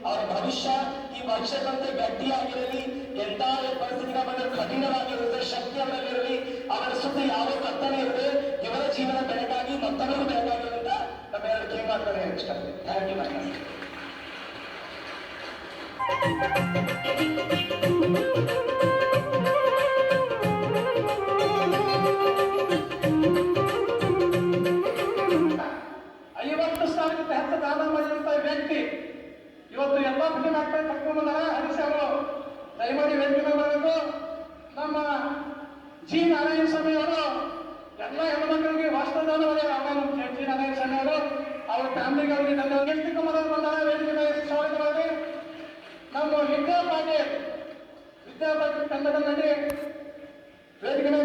ಅವರ ಭವಿಷ್ಯ ಈ ಭವಿಷ್ಯದಂತೆ ಗಟ್ಟಿಯಾಗಿರಲಿ, ಎಂತ ಪರಿಸ್ಥಿತಿಗಳ ಬಗ್ಗೆ ಕಠಿಣವಾಗಿರುತ್ತೆ, ಶಕ್ತಿ ಅವರಲ್ಲಿರಲಿ, ಅವರ ಸುತ್ತ ಯಾವ ಕರ್ತನೆ ಇರುತ್ತೆ, ಇವರ ಜೀವನ ಬೆಳಗಾಗಿ ಮತ್ತೊಬ್ಬರು ಬೆಳಗಾಗಿ ಅಂತ ನಮ್ಮೆಲ್ಲರೂ ಕೇಕ್ ಮಾಡ್ತಾರೆ ಇಷ್ಟ. Thank you ma'am. ಇವತ್ತು ಎಲ್ಲ ಫಿಲ್ಮ್ ಆಕ್ಟರ್ ಕರ್ಕೊಂಡು ಬಂದಾರ. ಹರೀಶ್ ಅವರು ದಯಮಾಡಿ ವೇದಿಕೆ ಮಾಡಬೇಕು. ನಮ್ಮ ಜಿ ನಾರಾಯಣ ಸ್ವಾಮಿ ಅವರು ಎಲ್ಲ ಹೆಣ್ಮಕ್ಳಿಗೆ ವಾಸ್ತವದಾನ ಜಿ ನಾರಾಯಣ ಸ್ವಾಮಿ ಅವರು ಅವ್ರ ಫ್ಯಾಮಿಲಿಗೆ ಅವರಿಗೆ ಧನ್ಯವಾದ. ಕುಮಾರ್ ಬಂದಾರ, ವೇದಿಕೆ ಮೇಲೆ ಸ್ವಾಗತ ಮಾಡಿ. ನಮ್ಮ ವಿದ್ಯಾ ಪಾಟೀಲ್ ತಂಡದ ನಡಿ ವೇದಿಕೆ ಮೇಲೆ